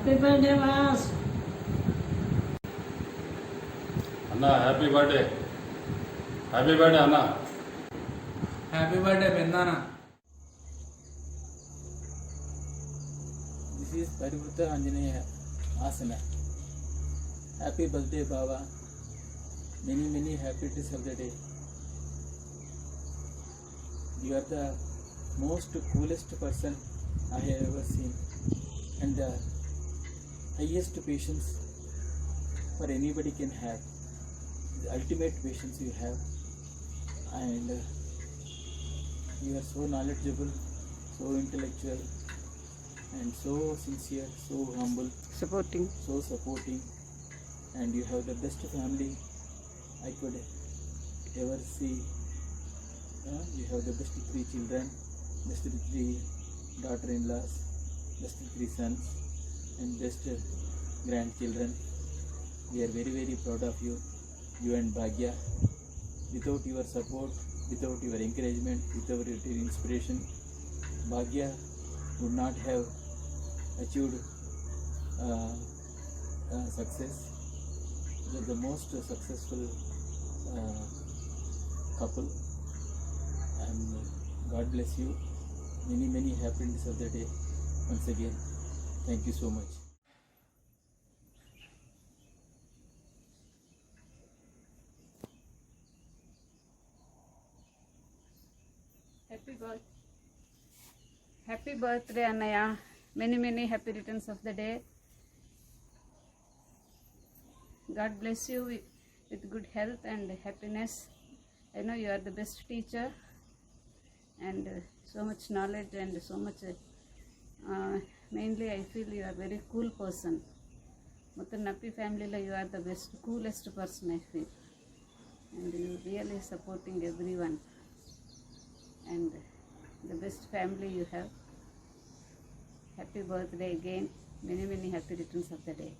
Happy birthday వాస్. అన్న happy birthday. Happy birthday అన్న. హ్యాపీ బర్త్డే పెందానా. దిస్ ఈస్ పరివృత ఆంజనేయ ఆసన. హ్యాపీ బర్త్డే బాబా. Many many happiness of the day. You are the most coolest person I have ever seen, and the highest patience for anybody can have. The ultimate patience you have, and you are so knowledgeable, so intellectual, and so sincere, so humble, so supporting, and you have the best family I could ever see. You have the best 3 children, best 3 daughter-in-laws, best 3 sons, and best grandchildren. We are very very proud of you, you and Bhagya. Without your support, without your encouragement, without your inspiration, Bhagya would not have achieved success. You are the most successful couple, and God bless you. Many many happiness of the day once again. Thank you so much. Happy birthday Annaya. Many many happy returns of the day. God bless you with good health and happiness. I know you are the best teacher, and so much knowledge, and so much mainly I feel you are very cool person. Muthan Nappi family la you are the best, coolest person I feel, and you really supporting everyone, and the best family you have. Happy birthday again. Many many happy returns of the day.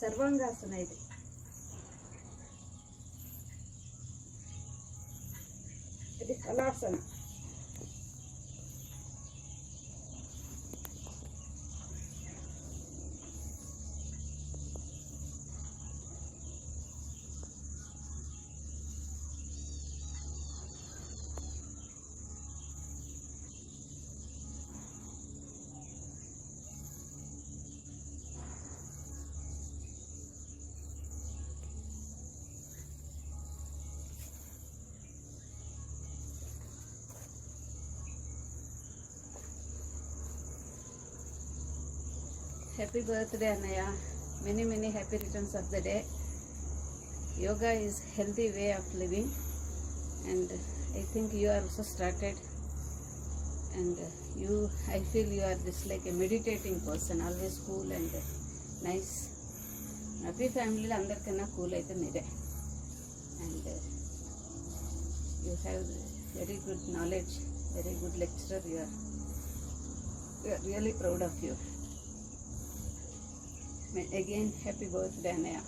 Sarvangasana ಇದೆ. ಇದು ಕಲಾಸನ. Happy birthday Annaya. Many many happy returns of the day. Yoga is healthy way of living, and I think you are also started, and I feel you are just like a meditating person, always cool and nice. Happy family la andarkana cool aithe mere, and you have very good knowledge, very good lecturer. We are really proud of you. Again, happy birthday Annaya.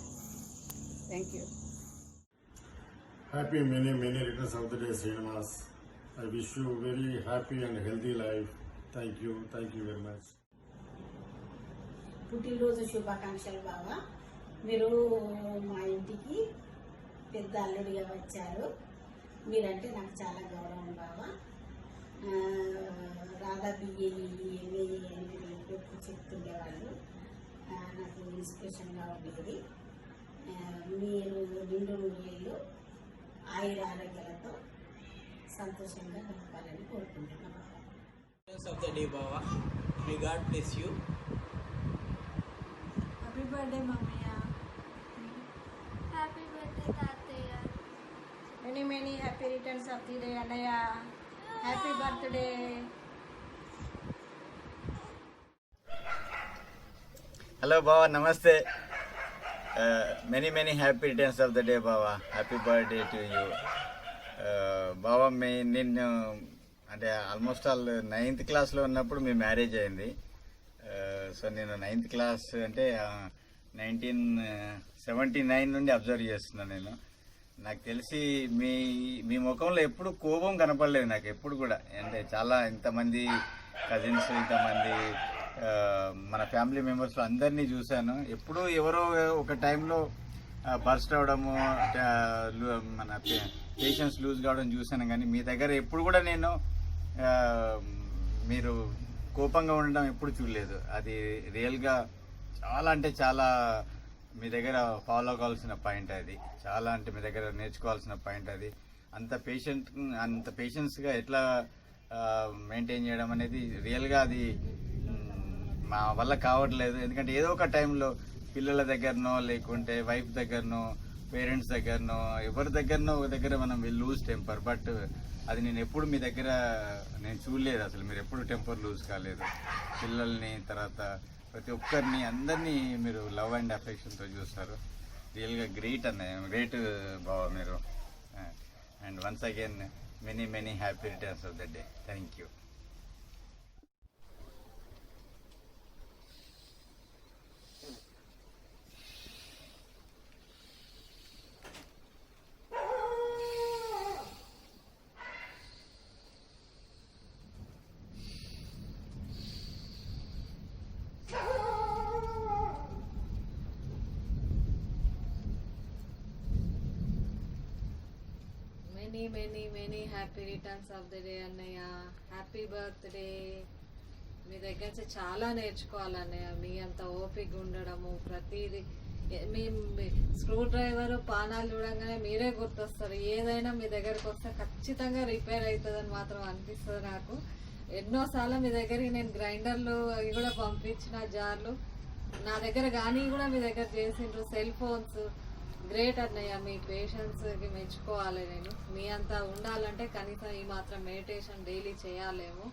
Thank you. Happy many many returns of the day Srinivas. I wish you very happy and healthy life. Thank you very much. పుట్టినరోజు శుభాకాంక్షలు బాబా. మీరు మా ఇంటికి పెద్ద అల్లుడిగా వచ్చారు. మీరంటే నాకు చాలా గౌరవం బాబా. రాధా బిఏ చెప్తుండేవాళ్ళు, నాకు ఇన్స్పిరేషన్గా ఉండేది. మీరు నిండు నూరేళ్ళు ఆయుర ఆరోగ్యాలతో సంతోషంగా గడపాలని కోరుకుంటున్నాను. Of the day Baba. May God bless you. Happy birthday Mamaya. Happy birthday Tataya. Many many happy returns of the day Annaya. Happy birthday. Hello Baba, namaste. Many many happy returns of the day Baba. Happy birthday to you. Baba, నేను అంటే almost all 9th క్లాస్లో ఉన్నప్పుడు మీ marriage అయింది. So నేను 9th class అంటే 1979 నుండి observe చేస్తున్నాను నేను. నాకు తెలిసి మీ మీ ముఖంలో ఎప్పుడు కోపం కనపడలేదు నాకు ఎప్పుడు కూడా. అంటే చాలా ఇంతమంది కజిన్స్, ఇంతమంది మన ఫ్యామిలీ మెంబర్స్లో అందరినీ చూశాను. ఎప్పుడూ ఎవరో ఒక టైంలో బర్స్ట్ అవడము, మన పేషెన్స్ లూజ్ కావడం చూశాను. కానీ మీ దగ్గర ఎప్పుడు కూడా నేను మీరు కోపంగా ఉండడం ఎప్పుడు చూడలేదు. అది రియల్గా చాలా అంటే చాలా మీ దగ్గర ఫాలో కావాల్సిన పాయింట్ అది. చాలా అంటే మీ దగ్గర నేర్చుకోవాల్సిన పాయింట్ అది. అంత పేషెన్స్గా ఎట్లా మెయింటైన్ చేయడం అనేది రియల్గా అది మా వల్ల కావట్లేదు. ఎందుకంటే ఏదో ఒక టైంలో పిల్లల దగ్గరనో, లేకుంటే వైఫ్ దగ్గరనో, పేరెంట్స్ దగ్గరనో, ఎవరి దగ్గరనో ఒక దగ్గర మనం లూజ్ టెంపర్. బట్ అది నేను ఎప్పుడు మీ దగ్గర నేను చూడలేదు. అసలు మీరు ఎప్పుడు టెంపర్ లూజ్ కాలేదు. పిల్లల్ని, తర్వాత ప్రతి ఒక్కరిని, అందరినీ మీరు లవ్ అండ్ అఫెక్షన్తో చూస్తారు. రియల్గా గ్రేట్ అన్నయ్య, గ్రేట్ బావ మీరు. And once again many happy returns of the day. Thank you. Many happy returns of the day అన్నయ్య. Happy birthday. మీ దగ్గర నుంచి చాలా నేర్చుకోవాలన్నయ్య. మీ అంత ఓపిక ఉండడము, ప్రతిదీ మీ స్క్రూ డ్రైవర్ పానాలు చూడంగానే మీరే గుర్తొస్తారు. ఏదైనా మీ దగ్గరకు వస్తే ఖచ్చితంగా రిపేర్ అవుతుందని మాత్రం అనిపిస్తుంది నాకు. ఎన్నోసార్లు మీ దగ్గరికి నేను గ్రైండర్లు అవి కూడా పంపించిన, జార్లు నా దగ్గర కానీ కూడా మీ దగ్గర చేసిండ్రు. సెల్ ఫోన్స్ గ్రేట్ అన్నయ్య. మీ పేషెన్స్కి మెచ్చుకోవాలి నేను. మీ అంతా ఉండాలంటే కనీసం ఈ మాత్రం మెడిటేషన్ డైలీ చేయాలేమో.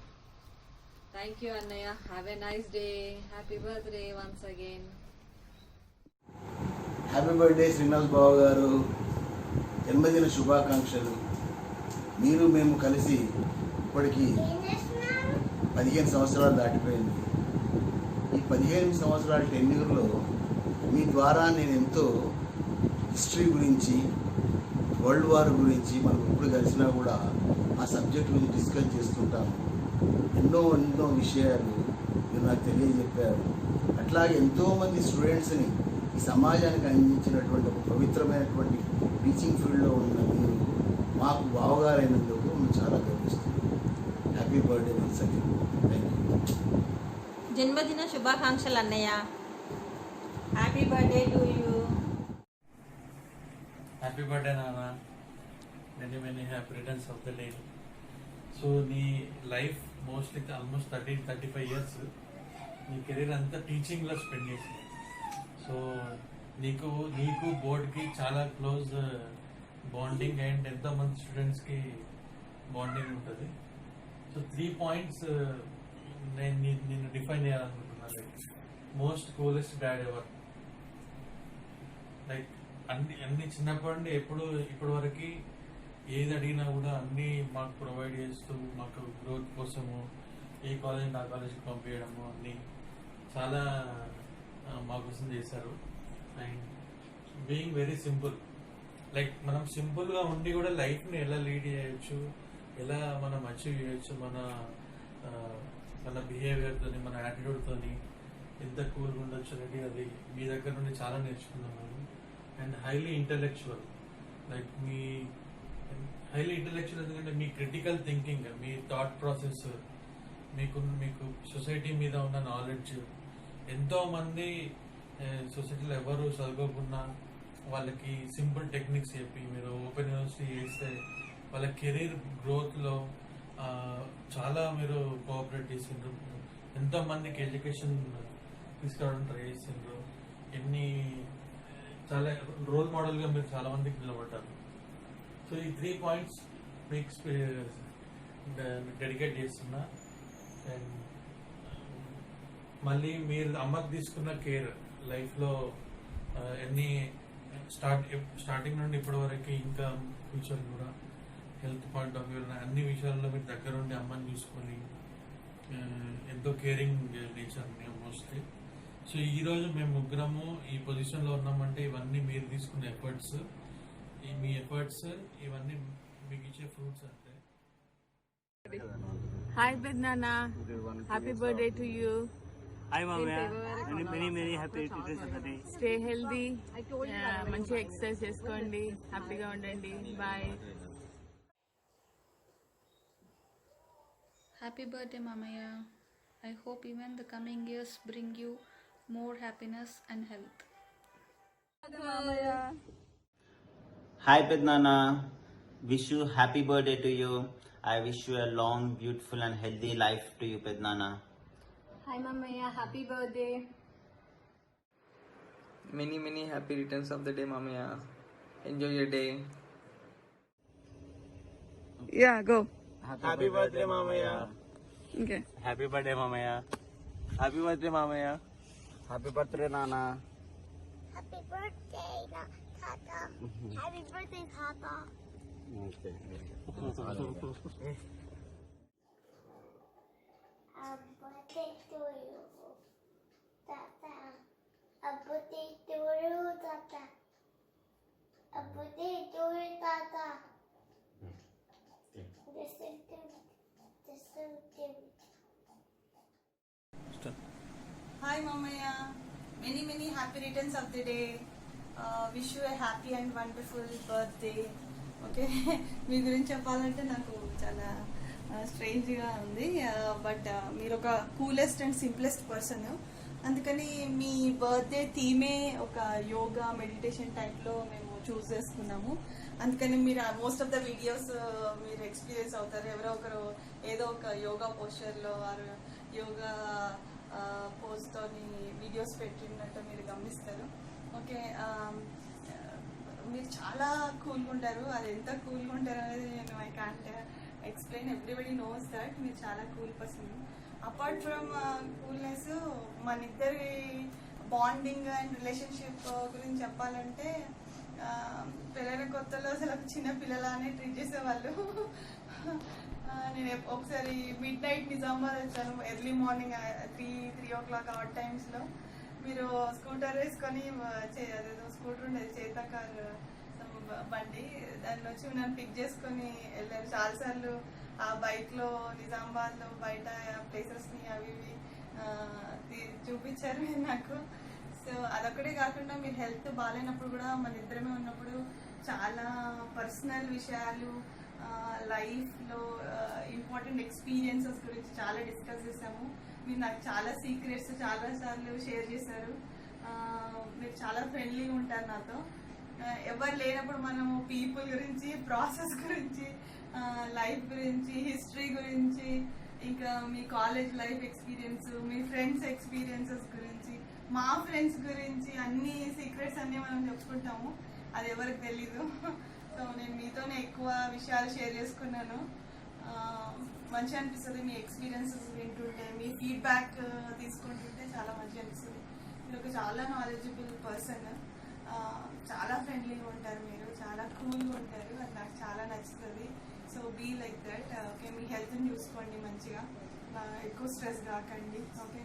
థ్యాంక్ యూ అన్నయ్య. Have a nice day. Happy birthday once again. Happy birthday Srinivas Babu గారు, జన్మదిన శుభాకాంక్షలు. మీరు మేము కలిసి ఇప్పటికీ 15 సంవత్సరాలు దాటిపోయింది. ఈ 15 సంవత్సరాల టెన్యూర్లో మీ ద్వారా నేను ఎంతో హిస్టరీ గురించి, వరల్డ్ వార్ గురించి మనం ఎప్పుడు కలిసినా కూడా ఆ సబ్జెక్ట్ గురించి డిస్కస్ చేస్తుంటాము. ఎన్నో విషయాలు మీరు నాకు తెలియజెప్పారు. అట్లాగే ఎంతోమంది స్టూడెంట్స్ని ఈ సమాజానికి అందించినటువంటి ఒక పవిత్రమైనటువంటి టీచింగ్ ఫీల్డ్లో ఉన్న మీరు మాకు బావగారైనందుకు మేము చాలా గర్విస్తున్నాం. Happy birthday once again. Thank you. జన్మదిన శుభాకాంక్షలు అన్నయ్య. Happy birthday to you. Happy birthday నాన్న. Many happy returns of the day. So నీ లైఫ్ మోస్ట్లీ ఆల్మోస్ట్ 35 ఇయర్స్ నీ కెరీర్ అంతా టీచింగ్లో స్పెండ్ చేసింది. సో నీకు బోర్డ్కి చాలా క్లోజ్ బాండింగ్ అండ్ ఎంతోమంది స్టూడెంట్స్కి బాండింగ్ ఉంటుంది. సో 3 పాయింట్స్ నేను నిన్ను డిఫైన్ చేయాలనుకుంటున్నాను. Most coolest dad ever. Like అన్ని చిన్నప్పటి నుండి ఇప్పటి వరకు ఏది అడిగినా కూడా అన్నీ మాకు ప్రొవైడ్ చేస్తూ, మాకు గ్రోత్ కోసము ఏ కాలేజ్ ఆ కాలేజ్కి పంపించడము అన్నీ చాలా మా కోసం చేశారు. And being very simple. Like మనం సింపుల్గా ఉండి కూడా లైఫ్ని ఎలా లీడ్ చేయొచ్చు, ఎలా మనం అచీవ్ చేయొచ్చు, మన బిహేవియర్తోని, మన యాటిట్యూడ్తోని ఎంత కూల్గా ఉండొచ్చు అనేది అది మీ దగ్గర నుండి చాలా నేర్చుకున్నాను. And highly intellectual. Like me highly intellectual ఎందుకంటే మీ క్రిటికల్ థింకింగ్, మీ థాట్ ప్రాసెస్, మీకు సొసైటీ మీద ఉన్న నాలెడ్జ్. ఎంతోమంది సొసైటీలో ఎవరు చదువుకోకుండా వాళ్ళకి సింపుల్ టెక్నిక్స్ చెప్పి మీరు ఓపెన్ యూనివర్సిటీ చేస్తే వాళ్ళ కెరీర్ గ్రోత్లో చాలా మీరు కోఆపరేట్ చేసిండ్రు. ఎంతోమందికి ఎడ్యుకేషన్ తీసుకురావడం ట్రై చేసిండ్రు. చాలా రోల్ మోడల్గా మీరు చాలా మందికి నిలబడ్డారు. సో ఈ 3 పాయింట్స్ మీకు డెడికేట్ చేస్తున్నా. అండ్ మళ్ళీ మీరు అమ్మకి తీసుకున్న కేర్ లైఫ్లో స్టార్టింగ్ నుండి ఇప్పటి వరకు ఇంకా ఫ్యూచర్ కూడా హెల్త్ పాయింట్ ఆఫ్ వ్యూ అన్ని విషయాల్లో మీరు దగ్గర ఉండి అమ్మని చూసుకొని ఎంతో కేరింగ్ నేచర్ మోస్ట్లీ. సో ఈరోజు మేము ముగ్గురము ఈ పొజిషన్లో ఉన్నామంటే ఇవన్నీ మీరు తీసుకున్న ఎఫర్ట్స్. మీ ఎఫర్ట్స్ ఇవన్నీ మీకు ఇచ్చే ఫ్రూట్స్ అంటే. Hi Bednana, happy birthday to you. Hi Mama, many happy returns of the day. Stay healthy, మంచి ఎక్సర్సైజ్ చేసుకోండి, హ్యాపీగా ఉండండి. Bye. Happy birthday, Mamaya. I hope even the coming years bring you more happiness and health. Hi Pednana, wish you happy birthday to you. I wish you a long, beautiful and healthy life to you Pednana. Hi Mamaya, happy birthday. Many happy returns of the day, Mamaya. Enjoy your day. Yeah, go. Happy birthday, Mamaya. Okay. Happy birthday, Mamaya. Happy birthday, Mamaya. Happy birthday, Nana. Happy birthday, Tata. Happy birthday, Tata. Okay. Happy birthday to you, Tata. Happy birthday to you, Tata. Happy birthday to you, Tata. Hi Mamaya, many happy returns of the day. Wish you a happy and wonderful birthday. Okay మీ గురించి చెప్పాలంటే నాకు చాలా స్ట్రేంజ్గా ఉంది, but మీరు ఒక coolest and simplest person. అందుకని మీ birthday థీమే ఒక యోగా మెడిటేషన్ టైప్లో మేము చూస్ చేసుకున్నాము. అందుకని మీరు మోస్ట్ ఆఫ్ ద వీడియోస్ మీరు ఎక్స్పీరియన్స్ అవుతారు. ఎవరో ఒకరు ఏదో ఒక యోగా పోస్చర్లో ఆర్ యోగా పోజ్తో వీడియోస్ పెట్టినట్టు మీరు గమనిస్తారు. ఓకే, మీరు చాలా కూల్గా ఉంటారు. అది ఎంత కూల్గా ఉంటారు అనేది నేను I can't explain. Everybody knows that మీరు చాలా cool person. Apart from coolness, మన ఇద్దరి బాండింగ్ అండ్ రిలేషన్షిప్ గురించి చెప్పాలంటే, పెళ్ళైన కొత్తలో అసలు చిన్న పిల్లలానే ట్రీట్ చేసేవాళ్ళు. నేను ఒకసారి మిడ్ నైట్ నిజామాబాద్ వచ్చాను, ఎర్లీ మార్నింగ్ 3 o'clock ఆ టైమ్స్లో. మీరు స్కూటర్ వేసుకొని అదేదో స్కూటర్ ఉండేది, చేతకార్ బండి, దానిలో వచ్చి నన్ను పిక్ చేసుకొని వెళ్ళారు. చాలాసార్లు ఆ బైక్లో నిజామాబాద్లో బయట ప్లేసెస్ని అవి ఇవి చూపించారు మీరు నాకు. సో అదొక్కడే కాకుండా మీరు హెల్త్ బాగాలేనప్పుడు కూడా మన ఇద్దరమే ఉన్నప్పుడు చాలా పర్సనల్ విషయాలు, లైఫ్లో ఇంపార్టెంట్ ఎక్స్పీరియన్సెస్ గురించి చాలా డిస్కస్ చేసాము. మీరు నాకు చాలా సీక్రెట్స్ చాలాసార్లు షేర్ చేశారు. మీరు చాలా ఫ్రెండ్లీగా ఉంటారు నాతో. ఎవరు లేనప్పుడు మనము పీపుల్ గురించి, ప్రాసెస్ గురించి, లైఫ్ గురించి, హిస్టరీ గురించి, ఇంకా మీ కాలేజ్ లైఫ్ ఎక్స్పీరియన్స్, మీ ఫ్రెండ్స్ ఎక్స్పీరియన్సెస్ గురించి, మా ఫ్రెండ్స్ గురించి అన్ని సీక్రెట్స్ అన్నీ మనం చెప్పుకుంటాము. అది ఎవరికి తెలీదు. సో నేను మీతోనే ఎక్కువ విషయాలు షేర్ చేసుకున్నాను. మంచిగా అనిపిస్తుంది మీ ఎక్స్పీరియన్సెస్ వింటుంటే, మీ ఫీడ్బ్యాక్ తీసుకుంటుంటే చాలా మంచిగా అనిపిస్తుంది. మీరు ఒక చాలా నాలెడ్జబుల్ పర్సన్, చాలా ఫ్రెండ్లీగా ఉంటారు, మీరు చాలా కూల్గా ఉంటారు. అది నాకు చాలా నచ్చుతుంది. So be like that. Okay, మీ హెల్త్ని చూసుకోండి మంచిగా, ఎక్కువ స్ట్రెస్ కాకండి. ఓకే,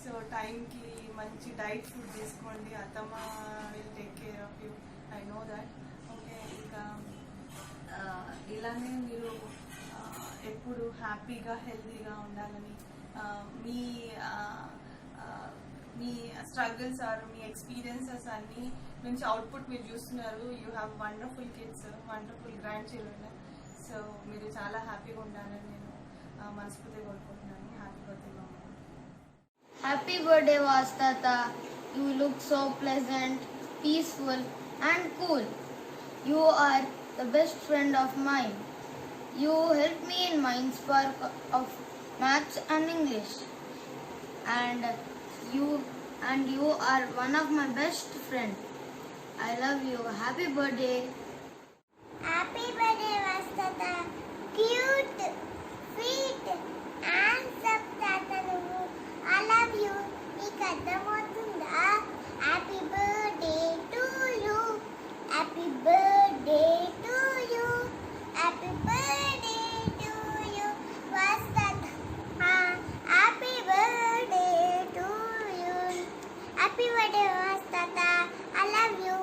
సో టైంకి మంచి డైట్ ఫుడ్ తీసుకోండి. అత్తమ్మ will take care of you, I know that. Okay, ఇంకా ఇలానే మీరు ఎప్పుడు హ్యాపీగా హెల్తీగా ఉండాలని, మీ మీ స్ట్రగుల్స్ ఆర్ మీ ఎక్స్పీరియన్సెస్ అన్నీ నుంచి అవుట్పుట్ మీరు చూస్తున్నారు. You have wonderful kids, wonderful grand children. So మీరు చాలా హ్యాపీగా ఉండాలని నేను మనస్ఫూర్తిగా కోరుకుంటున్నాను. Happy birthday mummy. Happy birthday, Vastata. You look so pleasant, peaceful and cool. You are the best friend of mine. You helped me in my spark of maths and English. And you are one of my best friend. I love you. Happy birthday. Happy birthday, Vastata. Cute, sweet, handsome Tata. I love you. Meeku ardhamavutunda? Happy birthday to you. Happy birthday to you. Happy birthday to you, Vastata. Happy birthday to you. Happy birthday, Vastata. I love you.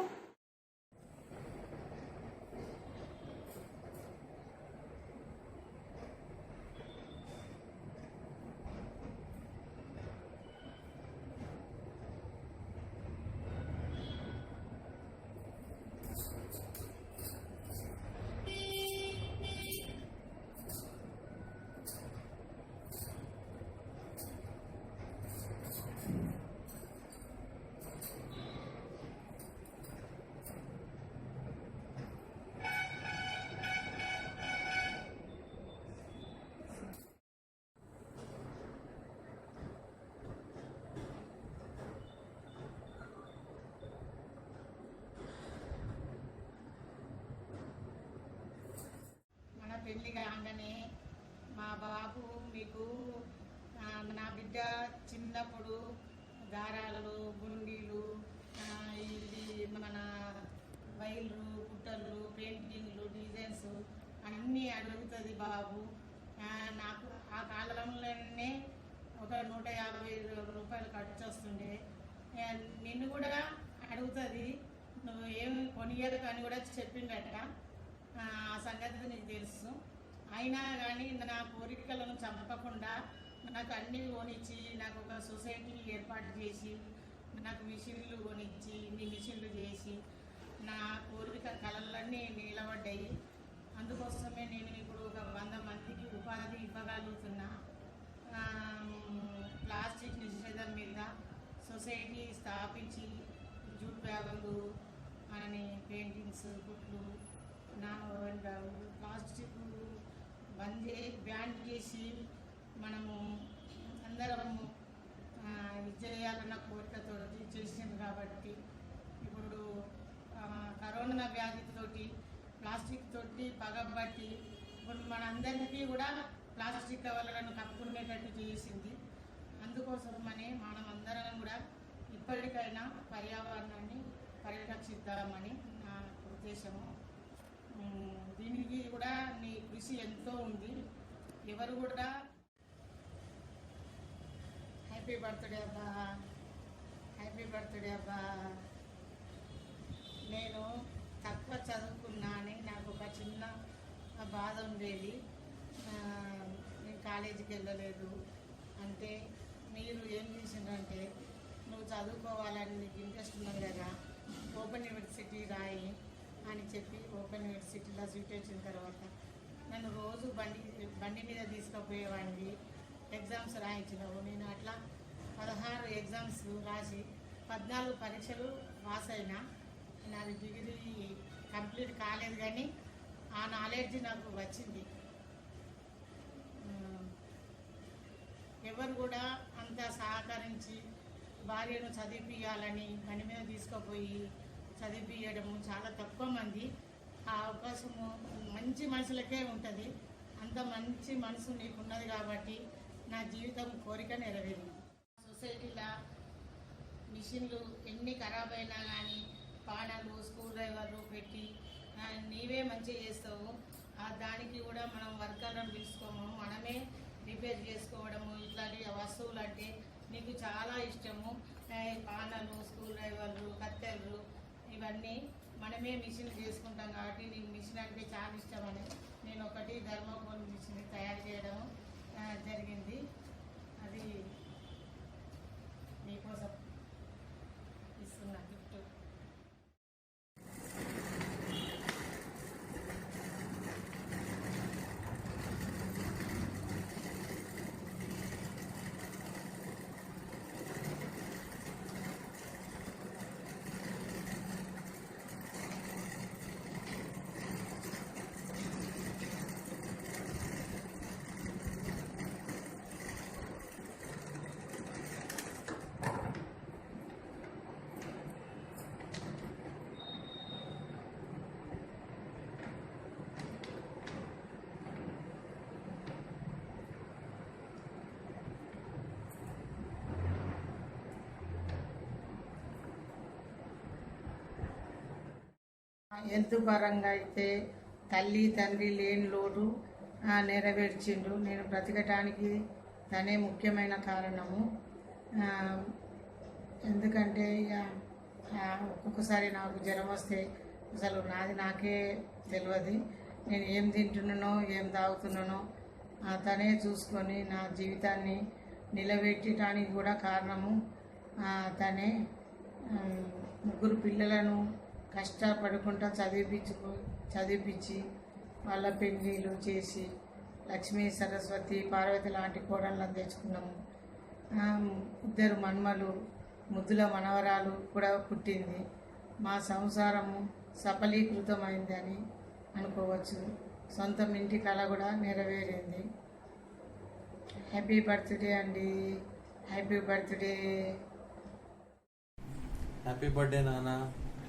పెళ్లి కాగానే మా బాబు మీకు నా బిడ్డ చిన్నప్పుడు దారాలు గుండీలు ఇది మన వైర్లు కుట్టలు పెయింటింగ్లు డిజైన్స్ అన్నీ అడుగుతుంది బాబు. నాకు ఆ కాలంలోనే ఒక 150 రూపాయలు ఖర్చు వస్తుండే. నిన్ను కూడా అడుగుతుంది, నువ్వు ఏమి కొనియదు అని కూడా చెప్పిండట. ఆ సంగతి నీకు తెలుసు. అయినా కానీ నా కోరికలను చంపకుండా నాకు అన్నీ కొనిచ్చి నాకు ఒక సొసైటీ ఏర్పాటు చేసి నాకు మిషన్లు కొనిచ్చి ఇన్ని మిషన్లు చేసి నా కోరిక కళలన్నీ నిలబడ్డాయి. అందుకోసమే నేను ఇప్పుడు ఒక 100 మందికి ఉపాధి ఇవ్వగలుగుతున్నా. ప్లాస్టిక్ నిషేధం మీద సొసైటీ స్థాపించి జూట్ బ్యాగులు అని పెయింటింగ్స్ కుట్లు నాన్ బ్యాగులు ప్లాస్టిక్ బ్యాన్ చేసి మనము అందరం చేయాలన్న కోరికతో చేసింది. కాబట్టి ఇప్పుడు కరోనా వ్యాధితోటి ప్లాస్టిక్ తోటి పగబట్టి ఇప్పుడు మనందరికీ కూడా ప్లాస్టిక్ కవర్లను కప్పుకునేటట్టు చేసింది. అందుకోసమని మనం అందరం కూడా ఇప్పటికైనా పర్యావరణాన్ని పరిరక్షిద్దామని నా ఉద్దేశము. దీనికి కూడా నీ కృషి ఎంతో ఉంది. ఎవరు కూడా హ్యాపీ బర్త్డే అబ్బా, హ్యాపీ బర్త్డే అబ్బా. నేను తక్కువ చదువుకున్నా అని నాకు ఒక చిన్న బాధ ఉండేది. నేను కాలేజీకి వెళ్ళలేదు అంటే మీరు ఏం చేసిందంటే నువ్వు చదువుకోవాలని నీకు ఇంట్రెస్ట్ ఉన్నది కదా, ఓపెన్ యూనివర్సిటీ రాయి అని చెప్పి ఓపెన్ యూనివర్సిటీలో సీట్ వచ్చిన తర్వాత నన్ను రోజు బండి మీద తీసుకుపోయేవాడిని. ఎగ్జామ్స్ రాయించినావు. నేను అట్లా 16 ఎగ్జామ్స్ రాసి 14 పరీక్షలు పాస్ అయినా. నాది డిగ్రీ కంప్లీట్ కాలేదు కానీ ఆ నాలెడ్జ్ నాకు వచ్చింది. ఎవరు కూడా అంత సహకరించి భార్యను చదివిపియాలని బండి మీద తీసుకుపోయి చదివిపియడము చాలా తక్కువ మంది. ఆ అవకాశము మంచి మనుషులకే ఉంటుంది. అంత మంచి మనసు నీకున్నది కాబట్టి నా జీవితం కోరిక నెరవేరింది. సొసైటీలో మిషన్లు ఎన్ని ఖరాబ్ అయినా కానీ పానలు స్క్రూ డ్రైవర్లు పెట్టి నీవే మంచిగా చేస్తావు. దానికి కూడా మనం వర్కర్లను పిలుచుకోము, మనమే రిపేర్ చేసుకోవడము. ఇట్లాంటి వస్తువులు అంటే నీకు చాలా ఇష్టము. పానలు స్క్రూ డ్రైవర్లు కత్తెర్లు ఇవన్నీ మనమే మిషన్ చేసుకుంటాం కాబట్టి నీకు మిషన్ అంటే చాలా ఇష్టమని నేను ఒకటి థర్మోకోల్ మిషన్ తయారు చేయడం జరిగింది. అది నీకోసం ఇస్తున్నా గిఫ్ట్. హెల్త్ పరంగా అయితే తల్లి తండ్రి లేని లోటు నెరవేర్చిండు. నేను బ్రతకటానికి తనే ముఖ్యమైన కారణము. ఎందుకంటే ఇక ఒక్కొక్కసారి నాకు జ్వరం వస్తే అసలు నాకే తెలియదు. నేను ఏం తింటున్నానో ఏం తాగుతున్నానో తనే చూసుకొని నా జీవితాన్ని నిలబెట్టడానికి కూడా కారణము తనే. 3 పిల్లలను కష్టపడుకుంటా చదివిపించి వాళ్ళ పెళ్ళిళ్ళు చేసి లక్ష్మీ సరస్వతి పార్వతి లాంటి కోడళ్ళని తెచ్చుకున్నాము. 2 మన్మలు ముద్దుల మనవరాలు కూడా పుట్టింది. మా సంసారము సఫలీకృతమైందని అనుకోవచ్చు. సొంతం ఇంటి కళ కూడా నెరవేరింది. హ్యాపీ బర్త్డే అండి, హ్యాపీ బర్త్డే. హ్యాపీ బర్త్డే నాన్న.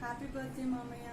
హ్యాపీ బర్త్డే మామయ్య.